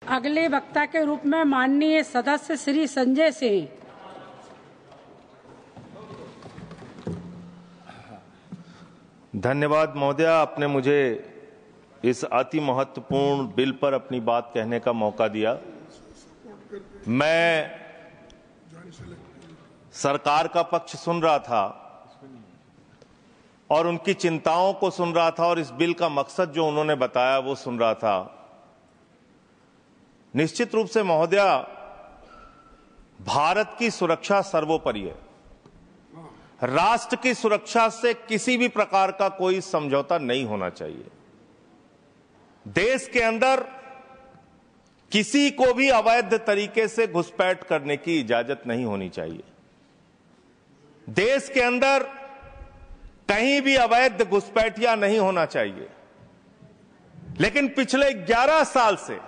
अगले वक्ता के रूप में माननीय सदस्य श्री संजय सिंह। धन्यवाद महोदय, आपने मुझे इस अति महत्वपूर्ण बिल पर अपनी बात कहने का मौका दिया। मैं सरकार का पक्ष सुन रहा था और उनकी चिंताओं को सुन रहा था और इस बिल का मकसद जो उन्होंने बताया वो सुन रहा था। निश्चित रूप से महोदय, भारत की सुरक्षा सर्वोपरि है। राष्ट्र की सुरक्षा से किसी भी प्रकार का कोई समझौता नहीं होना चाहिए। देश के अंदर किसी को भी अवैध तरीके से घुसपैठ करने की इजाजत नहीं होनी चाहिए। देश के अंदर कहीं भी अवैध घुसपैठिया नहीं होना चाहिए। लेकिन पिछले 11 साल से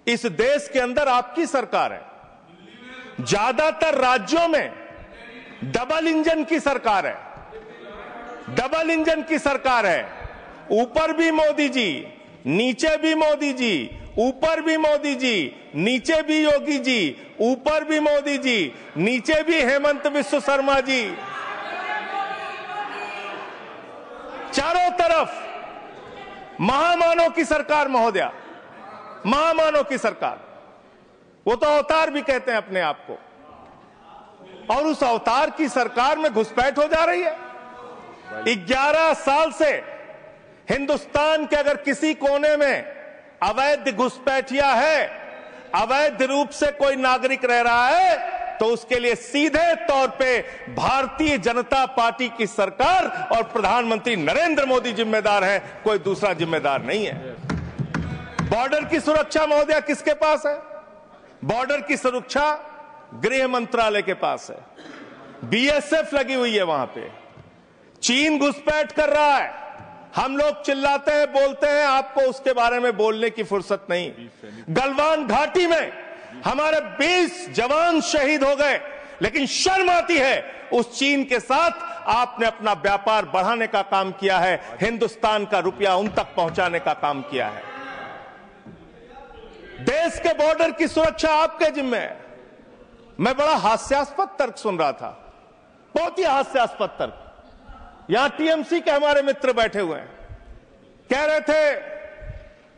इस देश के अंदर आपकी सरकार है। ज्यादातर राज्यों में डबल इंजन की सरकार है। डबल इंजन की सरकार है। ऊपर भी मोदी जी, नीचे भी मोदी जी, ऊपर भी मोदी जी, नीचे भी योगी जी, ऊपर भी मोदी जी, नीचे भी हेमंत बिस्व शर्मा जी। चारों तरफ महामानव की सरकार महोदया, महामानव की सरकार। वो तो अवतार भी कहते हैं अपने आप को। और उस अवतार की सरकार में घुसपैठ हो जा रही है। 11 साल से हिंदुस्तान के अगर किसी कोने में अवैध घुसपैठिया है, अवैध रूप से कोई नागरिक रह रहा है, तो उसके लिए सीधे तौर पे भारतीय जनता पार्टी की सरकार और प्रधानमंत्री नरेंद्र मोदी जिम्मेदार हैं, कोई दूसरा जिम्मेदार नहीं है। बॉर्डर की सुरक्षा महोदया किसके पास है? बॉर्डर की सुरक्षा गृह मंत्रालय के पास है। बीएसएफ लगी हुई है वहां पे। चीन घुसपैठ कर रहा है। हम लोग चिल्लाते हैं, बोलते हैं, आपको उसके बारे में बोलने की फुर्सत नहीं। गलवान घाटी में हमारे 20 जवान शहीद हो गए, लेकिन शर्म आती है उस चीन के साथ आपने अपना व्यापार बढ़ाने का काम किया है, हिंदुस्तान का रुपया उन तक पहुंचाने का काम किया है। देश के बॉर्डर की सुरक्षा आपके जिम्मे है। मैं बड़ा हास्यास्पद तर्क सुन रहा था, बहुत ही हास्यास्पद तर्क। यहां टीएमसी के हमारे मित्र बैठे हुए हैं, कह रहे थे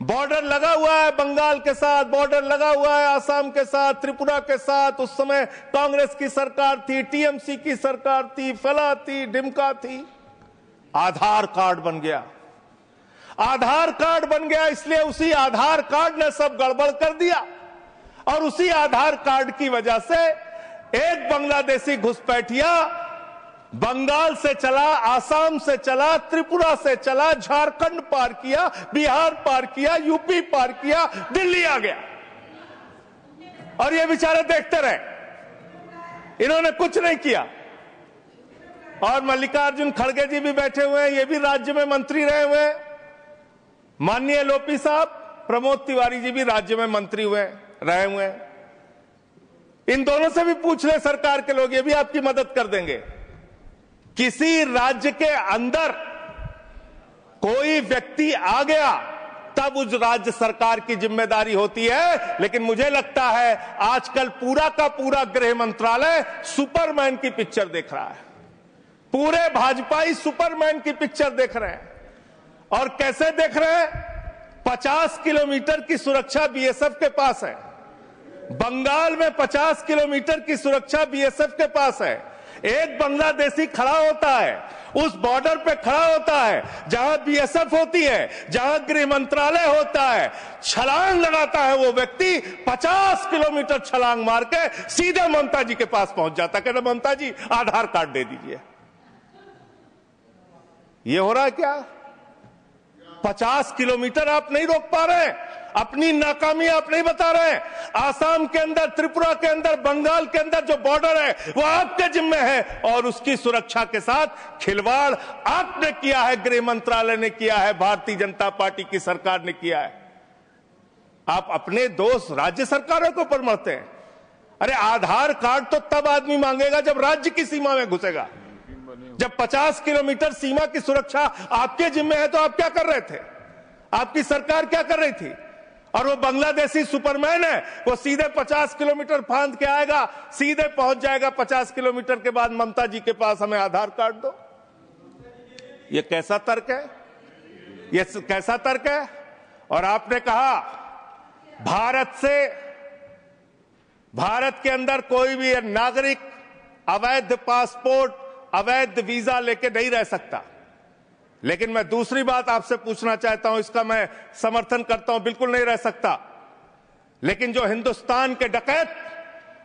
बॉर्डर लगा हुआ है बंगाल के साथ, बॉर्डर लगा हुआ है आसाम के साथ, त्रिपुरा के साथ। उस समय कांग्रेस की सरकार थी, टीएमसी की सरकार थी, फला थी, डिमका थी। आधार कार्ड बन गया। आधार कार्ड बन गया, इसलिए उसी आधार कार्ड ने सब गड़बड़ कर दिया। और उसी आधार कार्ड की वजह से एक बांग्लादेशी घुसपैठिया बंगाल से चला, आसाम से चला, त्रिपुरा से चला, झारखंड पार किया, बिहार पार किया, यूपी पार किया, दिल्ली आ गया। और ये बेचारे देखते रहे, इन्होंने कुछ नहीं किया। और मल्लिकार्जुन खड़गे जी भी बैठे हुए हैं, ये भी राज्य में मंत्री रहे हुए हैं। माननीय लोपी साहब, प्रमोद तिवारी जी भी राज्य में मंत्री रहे हुए हैं। इन दोनों से भी पूछ ले सरकार के लोग, ये भी आपकी मदद कर देंगे। किसी राज्य के अंदर कोई व्यक्ति आ गया तब उस राज्य सरकार की जिम्मेदारी होती है। लेकिन मुझे लगता है आजकल पूरा का पूरा गृह मंत्रालय सुपरमैन की पिक्चर देख रहा है। पूरे भाजपाई सुपरमैन की पिक्चर देख रहे हैं। और कैसे देख रहे हैं? 50 किलोमीटर की सुरक्षा बीएसएफ के पास है। बंगाल में 50 किलोमीटर की सुरक्षा बीएसएफ के पास है। एक बांग्लादेशी खड़ा होता है, उस बॉर्डर पे खड़ा होता है जहां बीएसएफ होती है, जहां गृह मंत्रालय होता है। छलांग लगाता है वो व्यक्ति, 50 किलोमीटर छलांग मार के सीधे ममता जी के पास पहुंच जाता है। कहता ममता जी आधार कार्ड दे दीजिए। ये हो रहा है क्या? 50 किलोमीटर आप नहीं रोक पा रहे हैं। अपनी नाकामी आप नहीं बता रहे हैं। आसाम के अंदर, त्रिपुरा के अंदर, बंगाल के अंदर जो बॉर्डर है वो आपके जिम्मे है। और उसकी सुरक्षा के साथ खिलवाड़ आपने किया है, गृह मंत्रालय ने किया है, भारतीय जनता पार्टी की सरकार ने किया है। आप अपने दोस्त राज्य सरकारों के ऊपर मरते हैं। अरे आधार कार्ड तो तब आदमी मांगेगा जब राज्य की सीमा में घुसेगा। जब 50 किलोमीटर सीमा की सुरक्षा आपके जिम्मे है तो आप क्या कर रहे थे? आपकी सरकार क्या कर रही थी? और वो बांग्लादेशी सुपरमैन है, वो सीधे 50 किलोमीटर फांद के आएगा, सीधे पहुंच जाएगा 50 किलोमीटर के बाद ममता जी के पास, हमें आधार कार्ड दो। ये कैसा तर्क है? ये कैसा तर्क है? और आपने कहा भारत के अंदर कोई भी नागरिक अवैध पासपोर्ट, अवैध वीजा लेके नहीं रह सकता। लेकिन मैं दूसरी बात आपसे पूछना चाहता हूं, इसका मैं समर्थन करता हूं, बिल्कुल नहीं रह सकता। लेकिन जो हिंदुस्तान के डकैत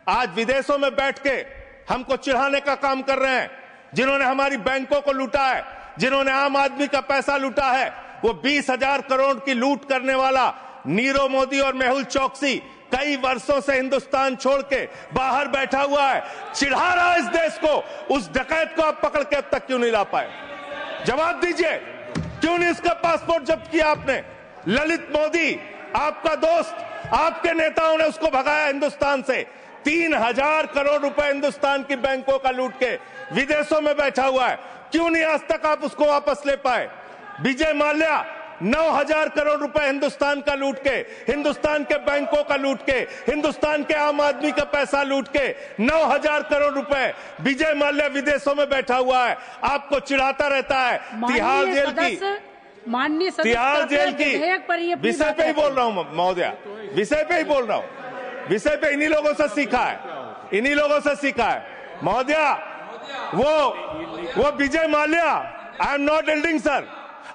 आज विदेशों में बैठ के हमको चिढ़ाने का काम कर रहे हैं, जिन्होंने हमारी बैंकों को लूटा है, जिन्होंने आम आदमी का पैसा लूटा है, वो 20,000 करोड़ की लूट करने वाला नीरव मोदी और मेहुल चौकसी कई वर्षों से हिंदुस्तान छोड़ के बाहर बैठा हुआ है, चिढ़ा रहा है इस देश को। उस डकैत को आप पकड़ के अब तक क्यों नहीं ला पाए? जवाब दीजिए, क्यों नहीं इसका पासपोर्ट जब्त किया आपने? ललित मोदी आपका दोस्त, आपके नेताओं ने उसको भगाया हिंदुस्तान से। 3,000 करोड़ रुपए हिंदुस्तान की बैंकों का लूट के विदेशों में बैठा हुआ है, क्यों नहीं आज तक आप उसको वापस ले पाए? विजय माल्या 9,000 करोड़ रुपए हिंदुस्तान का लूट के, हिंदुस्तान के बैंकों का लूट के, हिंदुस्तान के आम आदमी का पैसा लूट के 9,000 करोड़ रुपए विजय माल्या विदेशों में बैठा हुआ है, आपको चिढ़ाता रहता है। तिहाड़ जेल की, माननीय तिहाड़ जेल की विषय पे ही बोल रहा हूं महोदया, विषय पे ही बोल रहा हूं, विषय पे इन्हीं लोगों से सीखा है, इन्हीं लोगों से सीखा है महोदया। वो Vijay Mallya, I am not eluding sir,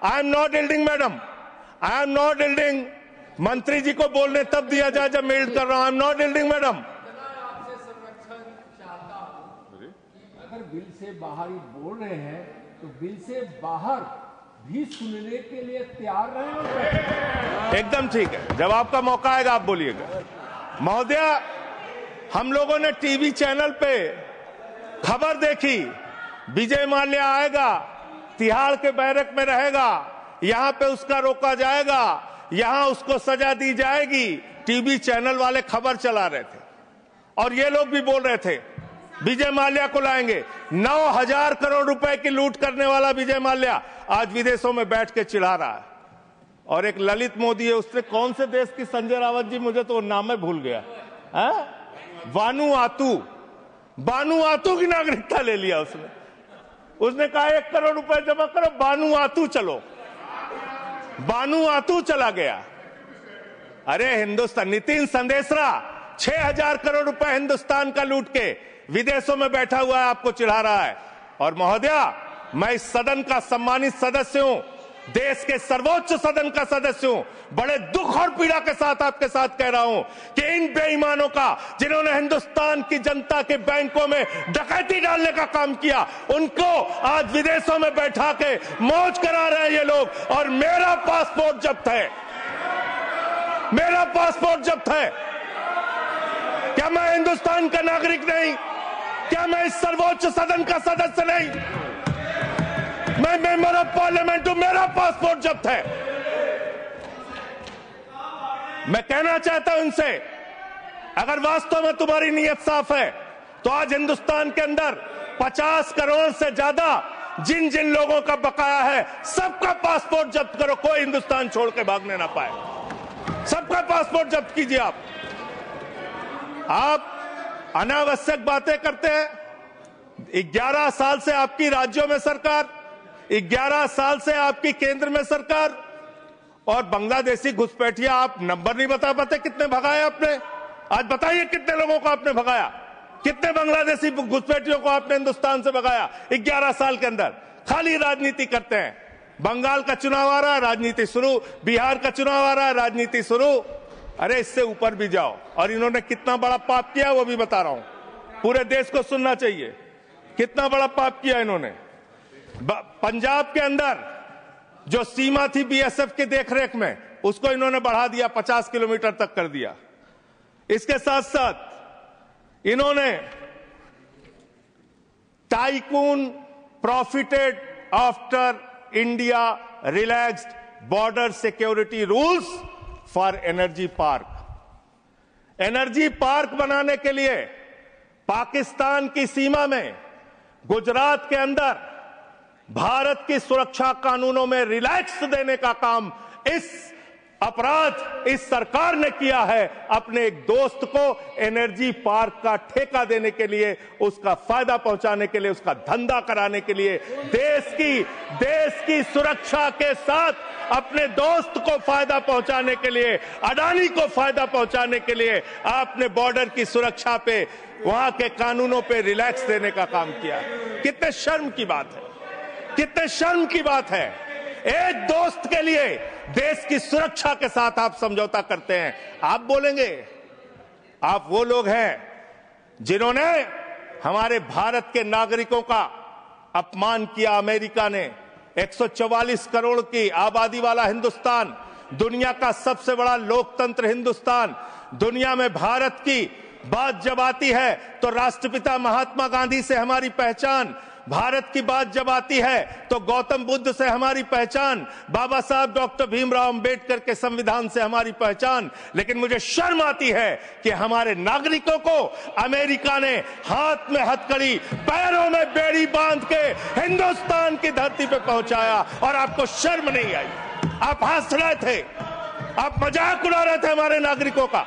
I am not eluding madam, I am not eluding. मंत्री जी को बोलने तब दिया जाए जब मैं एल्ड कर रहा हूं। आई एम नॉट एल्डिंग मैडम। अगर बिल से बाहर ही बोल रहे हैं तो बिल से बाहर भी सुनने के लिए तैयार रहे। एकदम ठीक है, जब आपका मौका आएगा आप बोलिएगा। महोदया, हम लोगों ने टीवी चैनल पे खबर देखी, विजय माल्या आएगा, तिहाड़ के बैरक में रहेगा, यहां पे उसका रोका जाएगा, यहां उसको सजा दी जाएगी। टीवी चैनल वाले खबर चला रहे थे और ये लोग भी बोल रहे थे विजय माल्या को लाएंगे। 9,000 करोड़ रुपए की लूट करने वाला विजय माल्या आज विदेशों में बैठ के चिढ़ा रहा है। और एक ललित मोदी है, उसने कौन से देश की, संजय रावत जी, मुझे तो नाम में भूल गया, बानुआतू की नागरिकता ले लिया उसने कहा 1 करोड़ रुपए जमा करो, बानुआतू चलो, बानुआतू चला गया। अरे हिंदुस्तान, नितिन संदेशरा 6,000 करोड़ रुपए हिंदुस्तान का लूट के विदेशों में बैठा हुआ है, आपको चिढ़ा रहा है। और महोदया, मैं इस सदन का सम्मानित सदस्य हूं, देश के सर्वोच्च सदन का सदस्य हूं, बड़े दुख और पीड़ा के साथ आपके साथ कह रहा हूं कि इन बेईमानों का, जिन्होंने हिंदुस्तान की जनता के बैंकों में डकैती डालने का काम किया, उनको आज विदेशों में बैठा के मौज करा रहे हैं ये लोग। और मेरा पासपोर्ट जब्त है, मेरा पासपोर्ट जब्त है। क्या मैं हिंदुस्तान का नागरिक नहीं? क्या मैं इस सर्वोच्च सदन का सदस्य नहीं? मैं मेंबर ऑफ पार्लियामेंट हूं, मेरा पासपोर्ट जब्त है। मैं कहना चाहता हूं इनसे, अगर वास्तव में तुम्हारी नीयत साफ है तो आज हिंदुस्तान के अंदर 50 करोड़ से ज्यादा जिन जिन लोगों का बकाया है, सबका पासपोर्ट जब्त करो, कोई हिंदुस्तान छोड़ के भागने ना पाए। सबका पासपोर्ट जब्त कीजिए। आप अनावश्यक बातें करते हैं। 11 साल से आपकी राज्यों में सरकार, 11 साल से आपकी केंद्र में सरकार, और बांग्लादेशी घुसपैठिया आप नंबर नहीं बता पाते कितने भगाए आपने। आज बताइए कितने लोगों को आपने भगाया, कितने बांग्लादेशी घुसपैठियों को आपने हिंदुस्तान से भगाया 11 साल के अंदर। खाली राजनीति करते हैं। बंगाल का चुनाव आ रहा है, राजनीति शुरू, बिहार का चुनाव आ रहा है, राजनीति शुरू। अरे इससे ऊपर भी जाओ। और इन्होंने कितना बड़ा पाप किया वो भी बता रहा हूं, पूरे देश को सुनना चाहिए कितना बड़ा पाप किया इन्होंने। पंजाब के अंदर जो सीमा थी बीएसएफ के देखरेख में, उसको इन्होंने बढ़ा दिया, 50 किलोमीटर तक कर दिया। इसके साथ साथ इन्होंने tycoon profited after India relaxed border security rules for energy park. Energy park बनाने के लिए पाकिस्तान की सीमा में, गुजरात के अंदर भारत की सुरक्षा कानूनों में रिलैक्स देने का काम इस अपराध इस सरकार ने किया है अपने एक दोस्त को एनर्जी पार्क का ठेका देने के लिए, उसका फायदा पहुंचाने के लिए, उसका धंधा कराने के लिए, देश की सुरक्षा के साथ अपने दोस्त को फायदा पहुंचाने के लिए, अडानी को फायदा पहुंचाने के लिए आपने बॉर्डर की सुरक्षा पे, वहां के कानूनों पे रिलैक्स देने का काम किया। कितने शर्म की बात है, कितने शर्म की बात है। एक दोस्त के लिए देश की सुरक्षा के साथ आप समझौता करते हैं। आप बोलेंगे आप वो लोग हैं जिन्होंने हमारे भारत के नागरिकों का अपमान किया। अमेरिका ने 144 करोड़ की आबादी वाला हिंदुस्तान, दुनिया का सबसे बड़ा लोकतंत्र हिंदुस्तान, दुनिया में भारत की बात जब आती है तो राष्ट्रपिता महात्मा गांधी से हमारी पहचान, भारत की बात जब आती है तो गौतम बुद्ध से हमारी पहचान, बाबा साहब डॉक्टर भीमराव अंबेडकर के संविधान से हमारी पहचान। लेकिन मुझे शर्म आती है कि हमारे नागरिकों को अमेरिका ने हाथ में हथकड़ी, पैरों में बेड़ी बांध के हिंदुस्तान की धरती पे पहुंचाया और आपको शर्म नहीं आई। आप हंस रहे थे, आप मजाक उड़ा रहे थे हमारे नागरिकों का।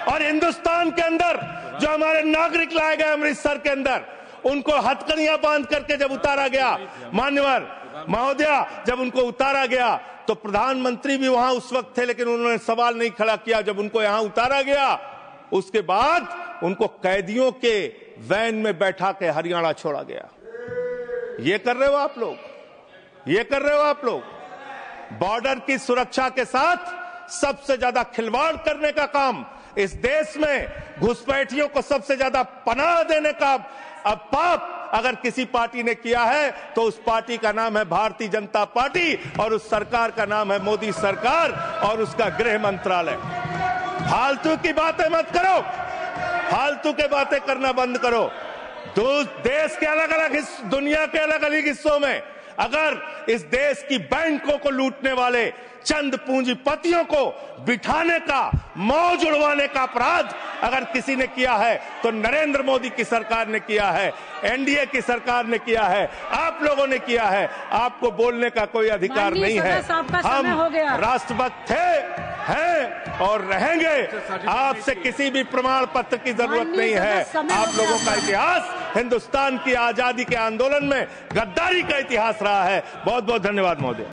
और हिंदुस्तान के अंदर जो हमारे नागरिक लाए गए अमृतसर के अंदर, उनको हथकड़ियां बांध करके जब उतारा गया, मान्यवर महोदया, जब उनको उतारा गया तो प्रधानमंत्री भी वहां उस वक्त थे, लेकिन उन्होंने सवाल नहीं खड़ा किया। जब उनको यहां उतारा गया उसके बाद उनको कैदियों के वैन में बैठा के हरियाणा छोड़ा गया। ये कर रहे हो आप लोग, ये कर रहे हो आप लोग। बॉर्डर की सुरक्षा के साथ सबसे ज्यादा खिलवाड़ करने का काम इस देश में, घुसपैठियों को सबसे ज्यादा पनाह देने का अब पाप अगर किसी पार्टी ने किया है तो उस पार्टी का नाम है भारतीय जनता पार्टी और उस सरकार का नाम है मोदी सरकार और उसका गृह मंत्रालय। फालतू की बातें मत करो, फालतू के बातें करना बंद करो। देश के अलग अलग दुनिया के अलग अलग हिस्सों में अगर इस देश की बैंकों को लूटने वाले चंद पूंजीपतियों को बिठाने का, मौज उड़वाने का अपराध अगर किसी ने किया है तो नरेंद्र मोदी की सरकार ने किया है, एनडीए की सरकार ने किया है, आप लोगों ने किया है। आपको बोलने का कोई अधिकार नहीं है। हम राष्ट्रभक्त थे, हैं और रहेंगे। आपसे किसी भी प्रमाण पत्र की जरूरत नहीं है। आप लोगों का इतिहास हिंदुस्तान की आजादी के आंदोलन में गद्दारी का इतिहास रहा है। बहुत बहुत धन्यवाद महोदय।